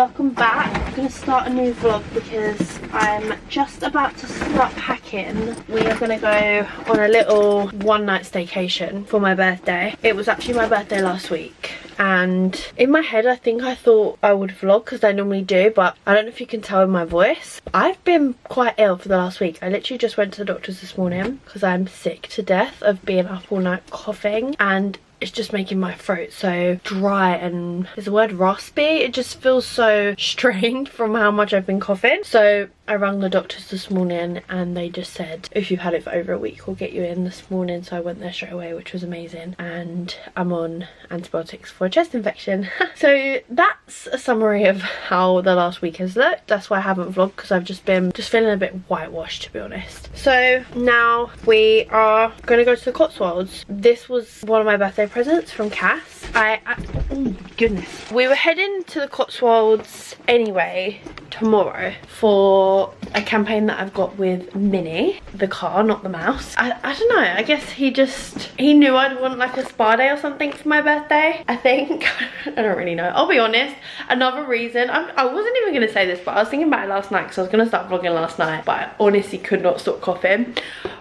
welcome back. I'm going to start a new vlog because I'm just about to start packing. We are going to go on a little one-night staycation for my birthday. It was actually my birthday last week, and in my head I think I thought I would vlog because I normally do, but I don't know if you can tell in my voice. I've been quite ill for the last week. I literally just went to the doctor's this morning because I'm sick to death of being up all night coughing, and it's just making my throat so dry and, is the word raspy? It just feels so strained from how much I've been coughing. So I rang the doctors this morning and they just said, if you've had it for over a week, we'll get you in this morning. So I went there straight away, which was amazing. And I'm on antibiotics for a chest infection. So that's a summary of how the last week has looked. That's why I haven't vlogged, because I've just been feeling a bit whitewashed, to be honest. So now we are going to go to the Cotswolds. This was one of my birthday presents from Cass. Oh goodness. We were heading to the Cotswolds anyway tomorrow for a campaign that I've got with Minnie, the car, not the mouse. I don't know, I guess he knew I'd want like a spa day or something for my birthday, I think. I don't really know, I'll be honest. Another reason, I wasn't even gonna say this, but I was thinking about it last night because I was gonna start vlogging last night, but I honestly could not stop coughing.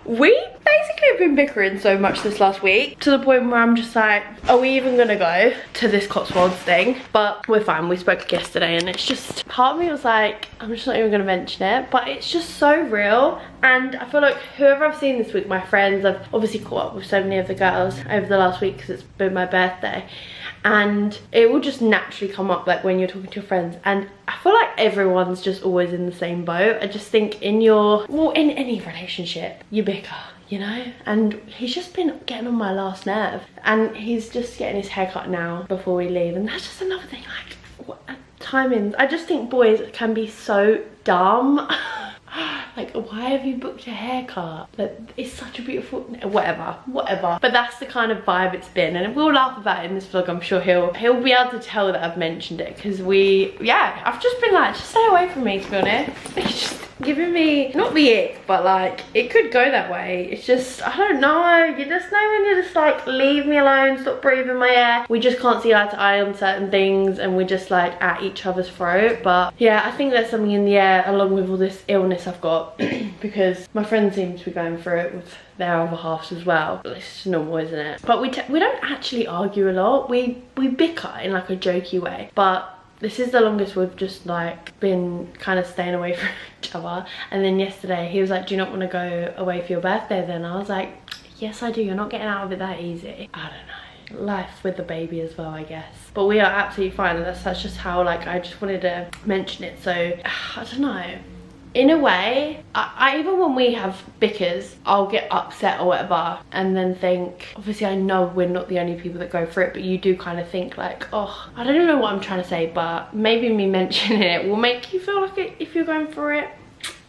We basically have been bickering so much this last week to the point where I'm just like, are we even gonna go to this Cotswolds thing? But we're fine. We spoke yesterday and it's just, part of me was like, I'm just not even gonna mention it, but it's just so real. And I feel like whoever I've seen this week, my friends, I've obviously caught up with so many of the girls over the last week because it's been my birthday, and it will just naturally come up like when you're talking to your friends, and I feel like everyone's just always in the same boat. I just think in any relationship you bicker, you know, and he's just been getting on my last nerve, and he's just getting his hair cut now before we leave, and that's just another thing, like, what timings. I just think boys can be so dumb. Like, why have you booked a haircut? Like, it's such a beautiful, whatever. But that's the kind of vibe it's been, and we'll laugh about it in this vlog. I'm sure he'll be able to tell that I've mentioned it, because I've just been like, just stay away from me, to be honest. It's just giving me, not the ick, but like, it could go that way. It's just, I don't know. You just know when you're just like, leave me alone, stop breathing my air. We just can't see eye to eye on certain things, and we're just like at each other's throat. But yeah, I think there's something in the air along with all this illness I've got. Because my friends seem to be going through it with their other halves as well. It's just normal, isn't it? But we don't actually argue a lot. We bicker in like a jokey way, but this is the longest we've just like been kind of staying away from each other. And then yesterday he was like, do you not want to go away for your birthday then? I was like, yes I do. You're not getting out of it that easy. I don't know, life with the baby as well, I guess. But we are absolutely fine, and that's just how, like, I just wanted to mention it. So I don't know, in a way, I even when we have bickers, I'll get upset or whatever, and then think, obviously I know we're not the only people that go through it, but you do kind of think like, oh, I don't even know what I'm trying to say, but maybe me mentioning it will make you feel like it, if you're going through it.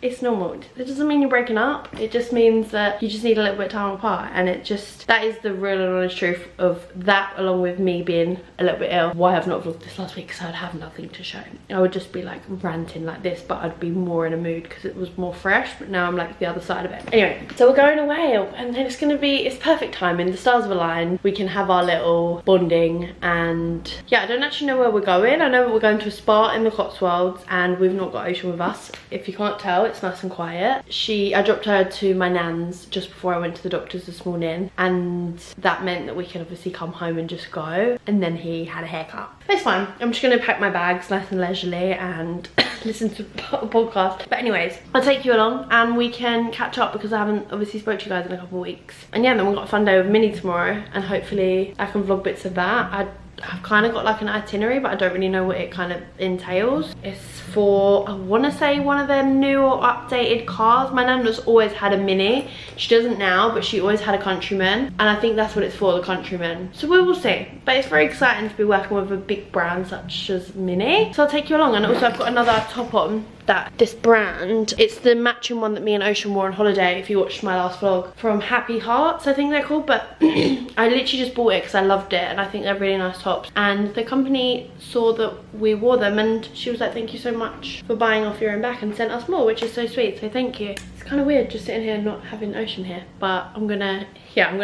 It's normal. It doesn't mean you're breaking up. It just means that you just need a little bit of time apart, and it just, that is the real and honest truth of that, along with me being a little bit ill. Why I've not vlogged this last week, because I'd have nothing to show. I would just be like ranting like this, but I'd be more in a mood because it was more fresh, but now I'm like the other side of it. Anyway, so we're going away, and then it's perfect timing. The stars have aligned. We can have our little bonding, and yeah, I don't actually know where we're going. I know we're going to a spa in the Cotswolds, and we've not got Ocean with us. If you can't tell, it's nice and quiet. I dropped her to my nan's just before I went to the doctor's this morning, and that meant that we could obviously come home and just go, and then he had a haircut. It's fine. I'm just gonna pack my bags nice and leisurely and listen to a podcast. But anyways, I'll take you along and we can catch up, because I haven't obviously spoke to you guys in a couple of weeks. And yeah, then we've got a fun day with Minnie tomorrow, and hopefully I can vlog bits of that. I've kind of got like an itinerary, but I don't really know what it kind of entails. It's for, I want to say, one of their new or updated cars. My nan has always had a Mini. She doesn't now, but she always had a Countryman, and I think that's what it's for, the Countryman. So we will see. But it's very exciting to be working with a big brand such as Mini. So I'll take you along. And also I've got another top on that this brand, it's the matching one that me and Ocean wore on holiday, if you watched my last vlog, from Happy Hearts I think they're called. But I literally just bought it because I loved it, and I think they're really nice tops, and the company saw that we wore them, and she was like, thank you so much for buying off your own back, and sent us more, which is so sweet, so thank you. It's kind of weird just sitting here not having Ocean here, but I'm gonna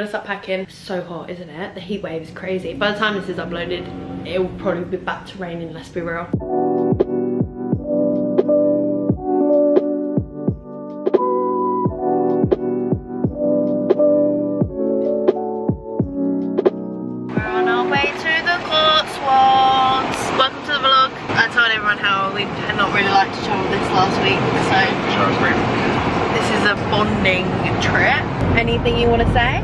start packing. It's so hot, isn't it? The heat wave is crazy. By the time this is uploaded, it will probably be back to raining, let's be real. around how we've not really liked each other this last week, so this is a bonding trip. Anything you want to say?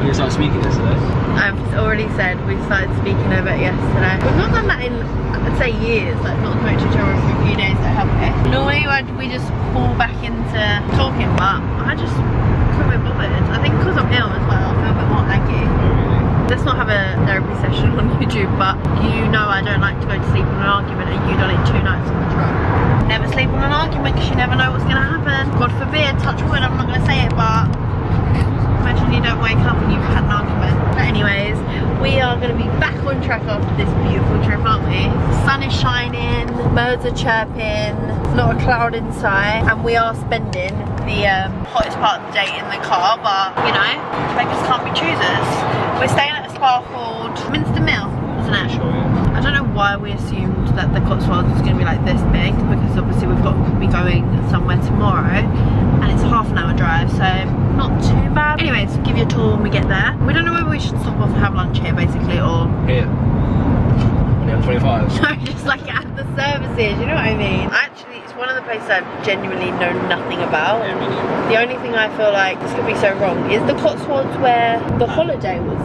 We started speaking yesterday. I've already said we started speaking over it yesterday. We've not done that in, I'd say, years, like not spoken to each other for a few days, so help me. Normally we just fall back into talking, but I just couldn't be bothered. I think because I'm ill as well, I feel a bit more aggy. Let's not have a therapy session on YouTube, but you know I don't like to go to sleep on an argument, and you done it 2 nights on the trot. Never sleep on an argument because you never know what's going to happen. God forbid, touch wood, I'm not going to say it, but imagine you don't wake up and you've had an argument. But anyways, we are going to be back on track after this beautiful trip, aren't we? The sun is shining, birds are chirping, not a cloud in sight, and we are spending the hottest part of the day in the car, but you know, beggars can't be choosers. We're staying at a spa called Minster Mill, isn't it? Sure, yeah. I don't know why we assumed that the Cotswolds was going to be like this big, because obviously we've got to be going somewhere tomorrow, and it's a half-an-hour drive, so not too bad. Anyways, give you a tour when we get there. We don't know whether we should stop off and have lunch here, basically, or Here. On the M25. no, just like at the services, you know what I mean? Actually, it's one of the places I've genuinely know nothing about. Yeah, me neither. The only thing I feel like, this could be so wrong, is the Cotswolds where the Holiday was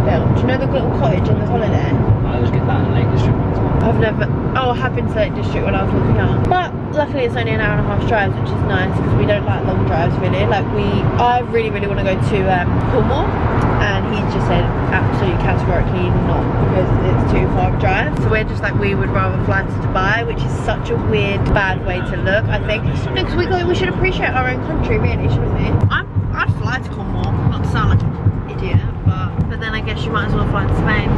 filmed. Do you know the little cottage on the Holiday? I always get that in the Lake District. I've never, oh, I have been to Lake District when I was really young. But luckily it's only an hour and a half drive, which is nice because we don't like long drives really. Like I really want to go to Cornwall, and he just said absolutely categorically not, because it's too far of a drive. So we're just like, we would rather fly to Dubai, which is such a weird, bad way to look, I think. No, because we should appreciate our own country really, shouldn't we? I'd fly to Cornwall, not to sound like an idiot, but then I guess you might as well fly to Spain.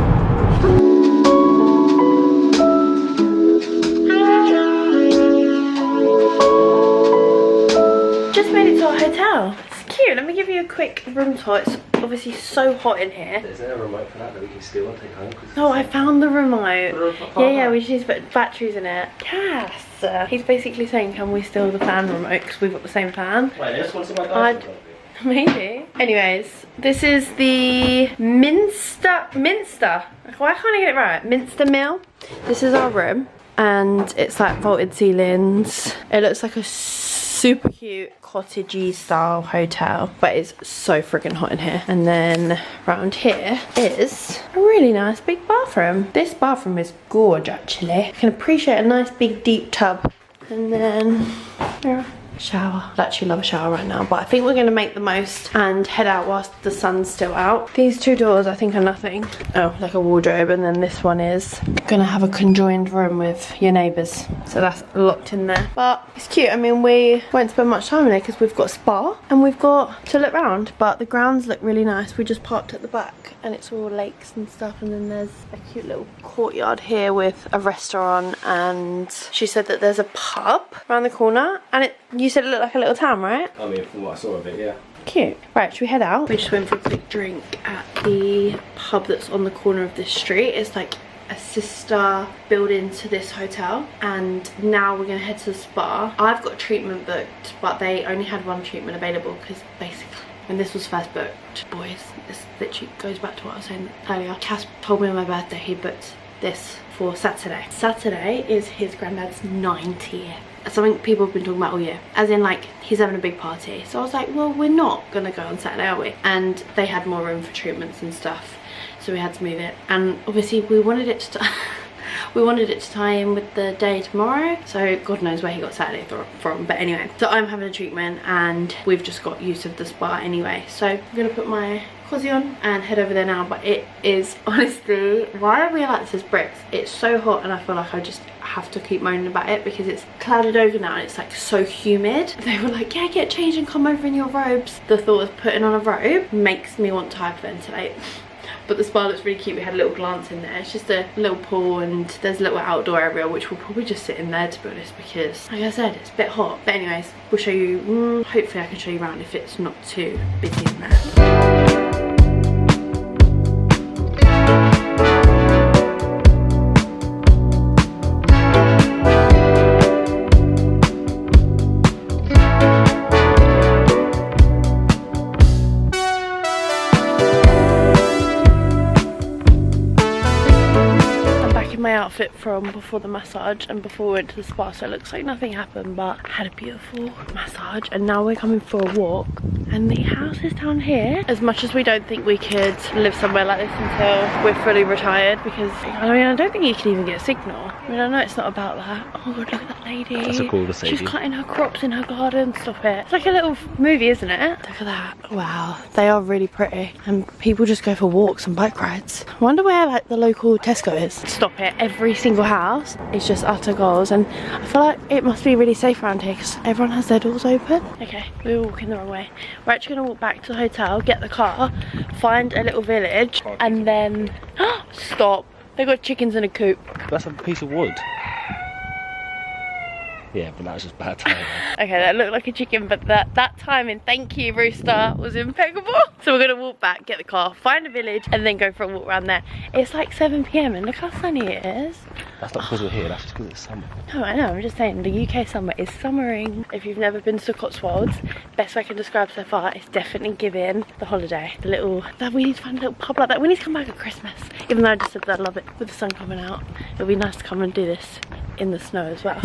Just made it to our hotel. It's cute. Let me give you a quick room tour. It's obviously so hot in here. Is there a remote for that we can steal and take home? Oh, I found the remote. Yeah, we just need to put batteries in it. Yes. He's basically saying, can we steal the fan remote because we've got the same fan? Wait, I just want to see my guys. Maybe. Anyways, this is the Minster. Why can't I get it right? Minster Mill. This is our room, and it's like vaulted ceilings. It looks like a super cute cottagey style hotel, but it's so freaking hot in here. And then around here is a really nice big bathroom. This bathroom is gorgeous actually. I can appreciate a nice big deep tub. And then shower. I actually love a shower right now, but I think we're going to make the most and head out whilst the sun's still out. These 2 doors I think are nothing. Oh, like a wardrobe, and then this one is going to have a conjoined room with your neighbours, so that's locked in there. But it's cute. I mean, we won't spend much time in there because we've got a spa and we've got to look round, but the grounds look really nice. We just parked at the back and it's all lakes and stuff, and then there's a cute little courtyard here with a restaurant, and she said that there's a pub around the corner, and you said it looked like a little town, right? I mean, from what I saw of it, yeah. Cute. Right, should we head out? We just went for a quick drink at the pub that's on the corner of this street. It's like a sister building to this hotel, and now we're gonna head to the spa. I've got treatment booked, but they only had 1 treatment available because basically when this was first booked, boys, this literally goes back to what I was saying earlier. Cass told me on my birthday he booked this for Saturday. Saturday is his granddad's 90th. Something people have been talking about all year, as in like he's having a big party. So I was like, well, we're not gonna go on Saturday, are we? And they had more room for treatments and stuff, so we had to move it. And obviously we wanted it to tie in with the day tomorrow, so God knows where he got Saturday from. But anyway, so I'm having a treatment and we've just got use of the spa anyway, so I'm gonna put my cozy on and head over there now. But it is honestly, why are we like this as bricks? It's so hot, and I feel like I just have to keep moaning about it because it's clouded over now and it's like so humid. They were like, yeah, get changed and come over in your robes. The thought of putting on a robe makes me want to hyperventilate. But the spa looks really cute. We had a little glance in there. It's just a little pool, and there's a little outdoor area which we'll probably just sit in there, to be honest, because like I said, it's a bit hot. But anyways, we'll show you, hopefully I can show you around if it's not too busy in there. outfit from before the massage and before we went to the spa, so it looks like nothing happened, but I had a beautiful massage and now we're coming for a walk. And the houses down here, as much as we don't think we could live somewhere like this until we're fully retired, because I mean, I don't think you can even get a signal. I mean, I know it's not about that. Oh god, look at that lady. That's a cool Mercedes. She's cutting her crops in her garden. Stop it. It's like a little movie, isn't it? Look at that. Wow, they are really pretty. And people just go for walks and bike rides. I wonder where like the local Tesco is. Stop it. Every single house is just utter goals, and I feel like it must be really safe around here because everyone has their doors open. Okay, we were walking the wrong way. We're actually going to walk back to the hotel, get the car, find a little village, and then stop. They got chickens in a coop. That's a piece of wood. Yeah, but that was just bad timing. Okay, that looked like a chicken, but that timing, thank you Rooster, was impeccable. So we're gonna walk back, get the car, find a village, and then go for a walk around there. It's like 7 PM and look how sunny it is. That's not because we're here, that's just because it's summer. No, I know, I'm just saying, the UK summer is summering. If you've never been to the Cotswolds, best way I can describe so far is definitely giving the holiday. The little, we need to find a little pub like that. We need to come back at Christmas. Even though I just said that I love it with the sun coming out. It'll be nice to come and do this in the snow as well.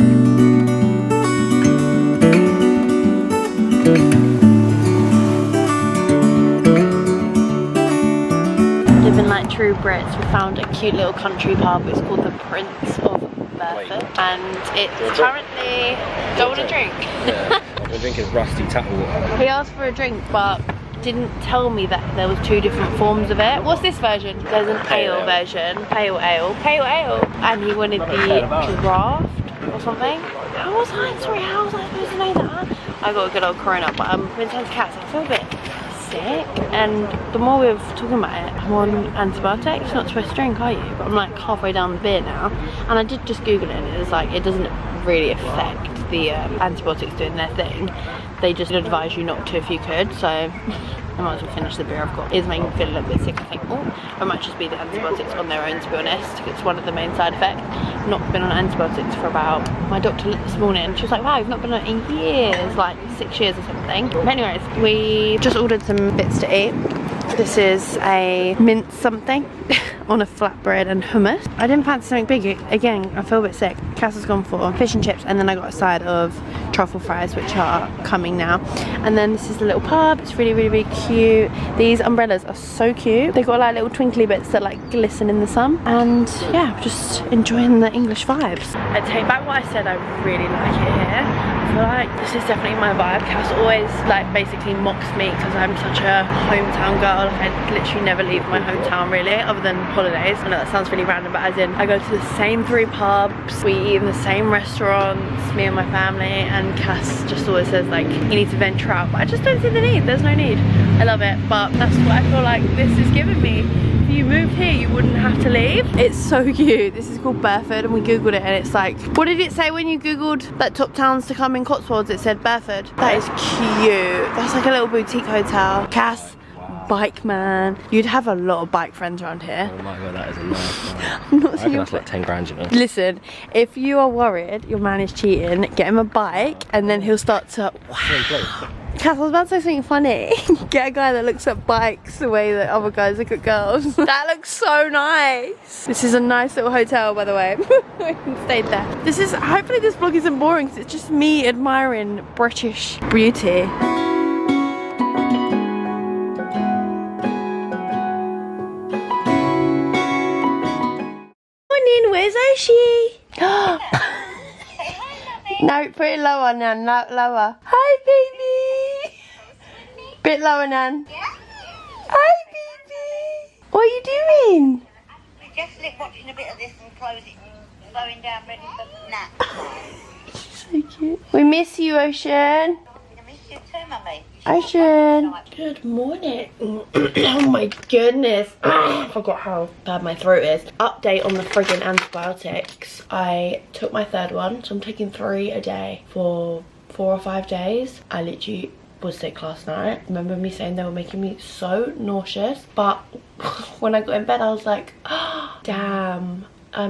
Living like true Brits, we found a cute little country pub. It's called the Prince of Burford, and it's currently going to drink. Yeah, we're drinking rusty tap water. He asked for a drink, but didn't tell me that there was 2 different forms of it. What's this version? There's an ale version, pale ale, and he wanted the draft or something. How was I supposed to know that? I got a good old corona, but I'm intense cats. I feel a bit sick, and the more we're talking about it, I'm on antibiotics. You're not supposed to drink, are you? But I'm like halfway down the beer now, and I did just Google it, and it was like it doesn't really affect the antibiotics doing their thing. They just advise you not to if you could, so I might as well finish the beer I've got. It is making me feel a little bit sick, I think. Oh, it might just be the antibiotics on their own, to be honest. It's one of the main side effects. I've not been on antibiotics for about, my doctor looked this morning, she was like, wow, you've not been on it in years, like 6 years or something. But anyways, we just ordered some bits to eat. This is a mint something on a flatbread and hummus. I didn't fancy something big. Again, I feel a bit sick. Cass has gone for fish and chips, and then I got a side of truffle fries, which are coming now. And then this is the little pub. It's really, really, really cute. These umbrellas are so cute. They've got like little twinkly bits that like glisten in the sun. And yeah, just enjoying the English vibes. I take back what I said, I really like it here. I feel like this is definitely my vibe. Cass always like basically mocks me because I'm such a hometown girl. Like, I literally never leave my hometown really, other than holidays. I know that sounds really random, but as in I go to the same 3 pubs, we eat in the same restaurants, me and my family, and Cass just always says like you need to venture out, but I just don't see the need. There's no need. I love it, but that's what I feel like this is giving me. If you moved here, you wouldn't have to leave. It's so cute. This is called Burford, and we googled it, and it's like, what did it say when you googled like top towns to come in Cotswolds? It said Burford. That is cute. That's like a little boutique hotel. Cass, bike man. You'd have a lot of bike friends around here. Oh my god, that is a nice one. I'm not I reckon that's like 10 grand, you know. Listen, if you are worried your man is cheating, get him a bike, and then he'll start to. Wow. Cass, I was about to say something funny. Get a guy that looks at bikes the way that other guys look at girls. That looks so nice. This is a nice little hotel, by the way. I stayed there. This is, hopefully this vlog isn't boring because it's just me admiring British beauty. Morning, where's Oshi? No, put it lower, Nan, lower. Hi, baby. Bit lower, Nan. Yeah? Hi, baby. What are you doing? We're just watching a bit of this and close it and slowing down ready for the nap. So cute. We miss you, Ocean. I miss you too, Mummy. Ocean. Good morning. Oh my goodness. I forgot how bad my throat is. Update on the friggin' antibiotics. I took my 3rd one, so I'm taking 3 a day for 4 or 5 days. I literally was sick last night. Remember me saying they were making me so nauseous, but when I got in bed I was like, oh, damn, I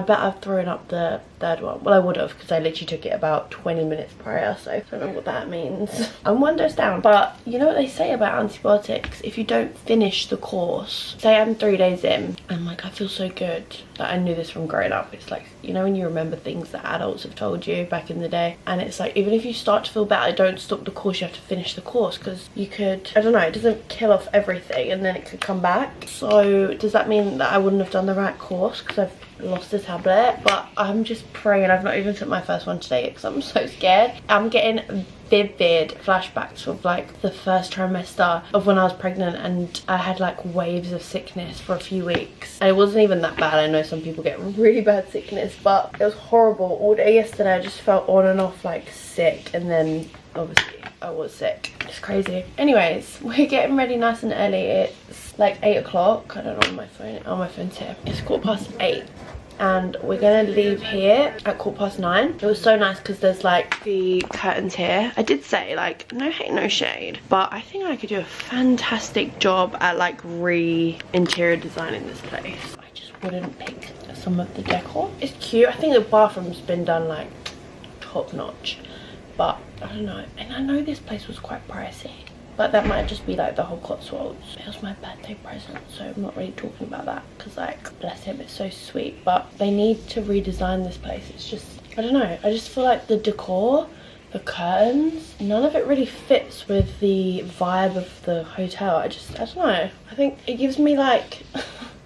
bet I've thrown up the third one. Well, I would have, because I literally took it about 20 minutes prior, so I don't know what that means. I'm one dose down. But you know what they say about antibiotics? If you don't finish the course, say I'm 3 days in, and like I feel so good. Like, I knew this from growing up. It's like, you know, when you remember things that adults have told you back in the day, and it's like, even if you start to feel better, don't stop the course, you have to finish the course, because you could, I don't know, it doesn't kill off everything and then it could come back. So does that mean that I wouldn't have done the right course because I've lost the tablet? But I'm just praying. I've not even took my first one today because I'm so scared. I'm getting vivid flashbacks of like the first trimester of when I was pregnant, and I had like waves of sickness for a few weeks, and it wasn't even that bad. I know some people get really bad sickness, but it was horrible. All day yesterday I just felt on and off like sick, and then obviously I was sick. It's crazy. Anyways, we're getting ready nice and early. It's like 8 o'clock. I don't know on my phone. Oh, my phone's here. It's 8:15. And we're gonna leave here at 9:15. It was so nice because there's like the curtains here. I did say like no hate no shade, but I think I could do a fantastic job at like interior designing this place. I just wouldn't pick some of the decor. It's cute. I think the bathroom's been done like top notch, but I don't know. And I know this place was quite pricey, but that might just be like the whole Cotswolds. It was my birthday present, so I'm not really talking about that because like, bless him, it's so sweet. But they need to redesign this place. It's just, I don't know. I just feel like the decor, the curtains, none of it really fits with the vibe of the hotel. I don't know. I think it gives me like,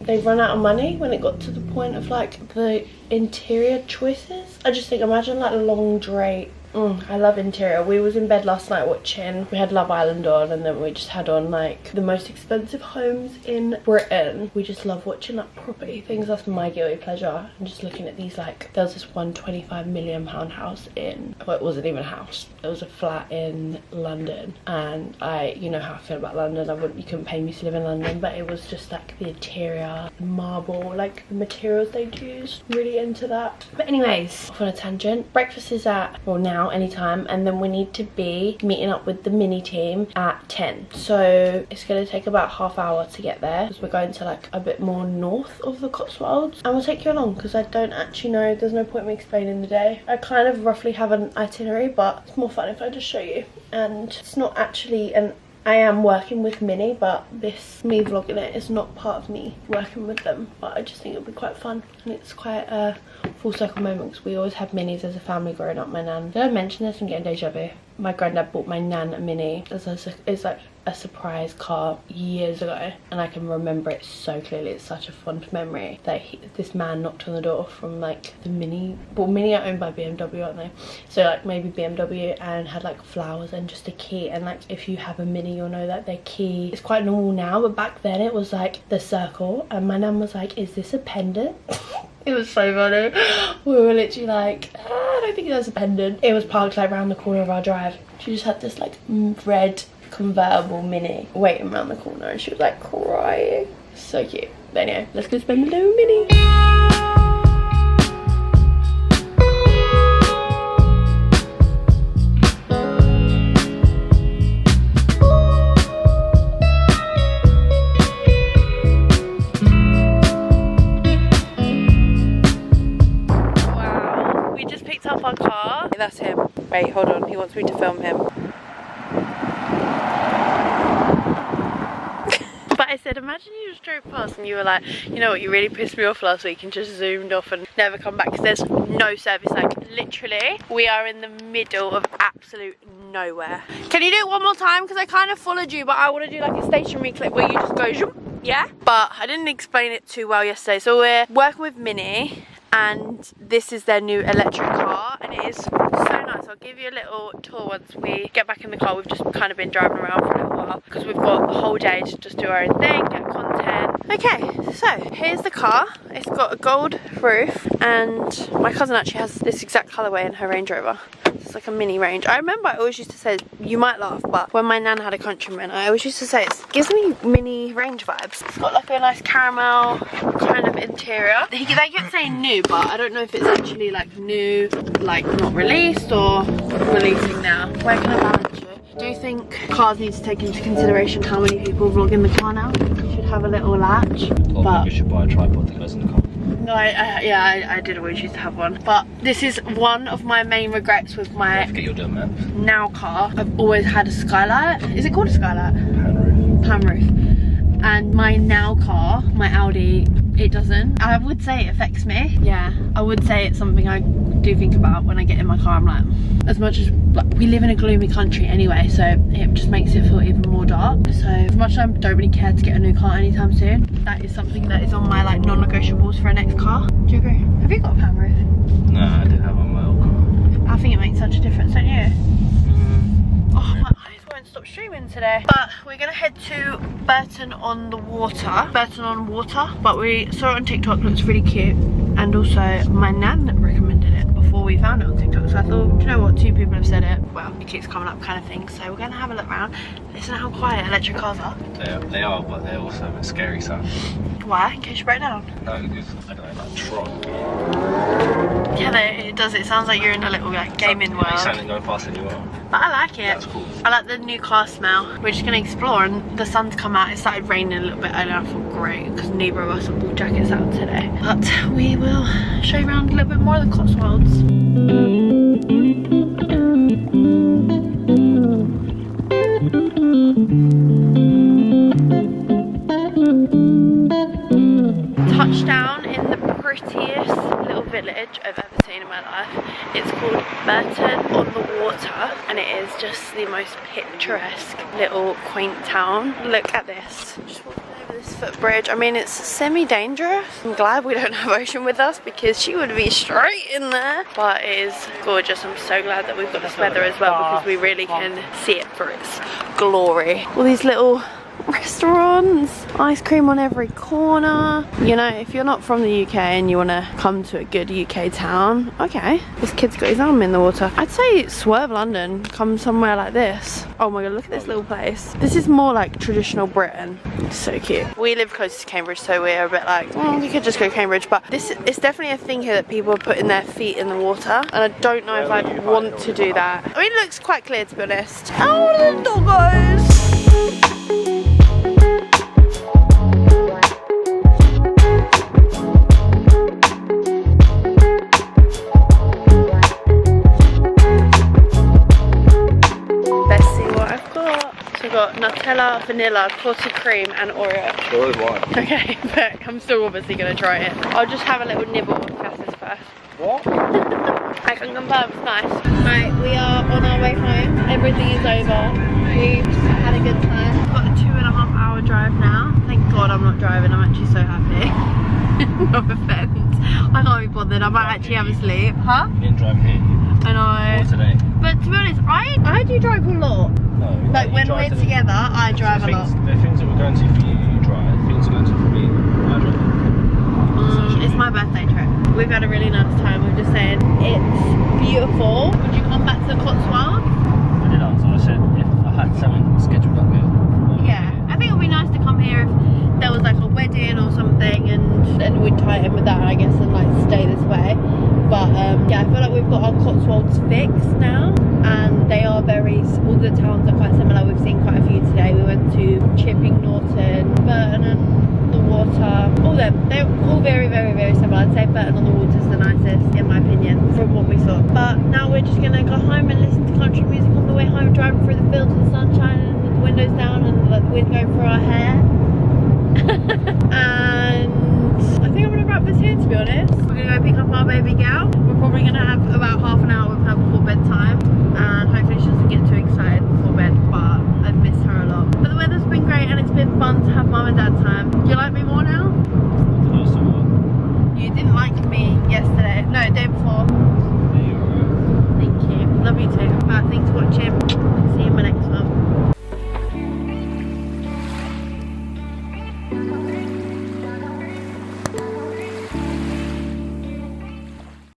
they run out of money when it got to the point of like the interior choices. I just think, imagine like a long drape. I love interior. We was in bed last night watching, we had Love Island on, and then we just had on like the most expensive homes in Britain. We just love watching like property things. That's my guilty pleasure. And just looking at these, like there was this £125 million house in, well, it wasn't even a house, it was a flat in London, and you know how I feel about London. You couldn't pay me to live in London, but it was just like the interior, marble, like the materials they'd used, really into that. But anyways, off on a tangent. Breakfast is at, well, now anytime, and then we need to be meeting up with the mini team at 10, so it's going to take about half hour to get there because we're going to like a bit more north of the Cotswolds, and we'll take you along because I don't actually know, there's no point in me explaining the day. I kind of roughly have an itinerary, but it's more fun if I just show you. And it's not actually I am working with Minnie, but this me vlogging it is not part of me working with them, but I just think it'll be quite fun, and it's quite a full circle moment because we always had minis as a family growing up. My nan, did I mention this? I'm getting deja vu. My granddad bought my nan a mini as it's like a surprise car years ago, and I can remember it so clearly. It's such a fond memory that this man knocked on the door from like the mini, well, mini are owned by BMW, aren't they? So like maybe BMW, and had like flowers and just a key. And like if you have a mini, you'll know that their key is quite normal now, but back then it was like the circle, and my nan was like, is this a pendant? It was so funny. We were literally like, I don't think that's a pendant. It was parked like around the corner of our drive. She just had this like red convertible mini waiting around the corner, and she was like crying. So cute. But anyway, let's go spend the day with Minnie. Our car. That's him. Wait, hold on, he wants me to film him. But I said, imagine you just drove past and you were like, you know what, you really pissed me off last week, and just zoomed off and never come back because there's no service. Like literally, we are in the middle of absolute nowhere. Can you do it one more time? Because I kind of followed you, but I want to do like a stationary clip where you just go zoom, yeah? But I didn't explain it too well yesterday. So we're working with Minnie, and this is their new electric car, and it is so nice. I'll give you a little tour once we get back in the car. We've just kind of been driving around for a little while because we've got the whole day to just do our own thing, get content. Okay, so here's the car. It's got a gold roof, and my cousin actually has this exact colourway in her Range Rover. It's like a mini Range. I remember I always used to say, you might laugh, but when my nan had a Countryman, I always used to say it gives me mini Range vibes. It's got like a nice caramel kind of interior. They kept saying new, but I don't know if it's actually like new, like not released, or releasing now. Where can I balance you? Do you think cars need to take into consideration how many people vlog in the car now? You should have a little latch. Or but maybe we should buy a tripod that goes in the car. I did always used to have one. But this is one of my main regrets with my Get your dumb map. now car. I've always had a skylight. Is it called a skylight? Pan roof. Pan roof. And my now car, my Audi, it doesn't. I would say it affects me. Yeah, I would say it's something I do think about when I get in my car. I'm like, as much as like, we live in a gloomy country anyway, so it just makes it feel even more dark. So as much as I don't really care to get a new car anytime soon, that is something that is on my like non-negotiables for a next car. Do you agree? Have you got a pan roof? No, I didn't have on my old car. I think it makes such a difference, don't you? Oh, my eyes won't stop streaming today. But we're gonna head to Bourton-on-the-Water. Bourton-on-the-Water. But we saw it on TikTok, looks really cute. And also my nan recommended it before we found it on TikTok. So I thought, do you know what, 2 people have said it. Well, it keeps coming up kind of thing. So we're gonna have a look around. Listen how quiet electric cars are. They are, but they're also a bit scary, so. Why? In case you break down? No, because I don't know, like Tron. Yeah, it does. It sounds like you're in a little like gaming world. You sound going faster than you are. But I like it. That's cool. I like the new car smell. We're just gonna explore, and the sun's come out. It started raining a little bit earlier. I thought great because neither of us have brought jackets out today. But we will show you around a little bit more of the Cotswolds. Touchdown in the prettiest little village I've ever seen in my life. It's called Bourton-on-the-Water, and it is just the most picturesque little quaint town. Look at this. Just walking over this footbridge. I mean, it's semi-dangerous. I'm glad we don't have Ocean with us because she would be straight in there. But it is gorgeous. I'm so glad that we've got this weather as well because we really can see it for its glory. All these little restaurants, ice cream on every corner. You know, if you're not from the UK and you want to come to a good UK town, okay, this kid's got his arm in the water. I'd say swerve London, come somewhere like this. Oh my god, look at this little place. This is more like traditional Britain. It's so cute. We live close to Cambridge, so we're a bit like, we could just go to Cambridge, but this is definitely a thing here that people are putting their feet in the water, and I don't know if I'd want to do that. I mean, it looks quite clear, to be honest. Oh, the doggos! Got Nutella, vanilla, clotted cream and Oreo. So is mine. Okay, but I'm still obviously going to try it. I'll just have a little nibble of Cass's first. What? I can confirm it's nice. Right, we are on our way home. Everything is over. We had a good time. We've got a 2.5 hour drive now. Thank God I'm not driving. I'm actually so happy. No offense. I can't be bothered. I might actually have a sleep. Huh? You didn't drive here. I know. Or today. But to be honest, I do drive a lot. No. Like when we're together, I drive a lot. The things that we're going to for you drive. Things we're going to for me, I drive. It's my birthday trip. We've had a really nice time. We're just saying it's beautiful. Would you come back to the Cotswolds? I did answer. I said if I had something scheduled up here. Yeah, I think it would be nice to come here if there was like a wedding or something, and then we'd tie in with that, I guess, and like stay this way. But yeah, I feel like we've got our Cotswolds fixed now, and they are all the towns are quite similar. We've seen quite a few today. We went to Chipping Norton, Bourton-on-the-Water, all them. They're all very, very, very similar. I'd say Bourton-on-the-Water is the nicest, in my opinion, from what we saw. But now we're just gonna go home and listen to country music on the way home, driving through the fields with the sunshine with the windows down and like, the wind going through our hair. And I think I'm gonna wrap this here, to be honest. We're gonna go pick up our baby girl. We're probably gonna have about half an hour with her before bedtime, and hopefully she doesn't get too excited before bed, but I've missed her a lot. But the weather's been great and it's been fun to have mum and dad time. Do you like me more now? You didn't like me yesterday. No, day before. Thank you. Love you too. Thanks for watching.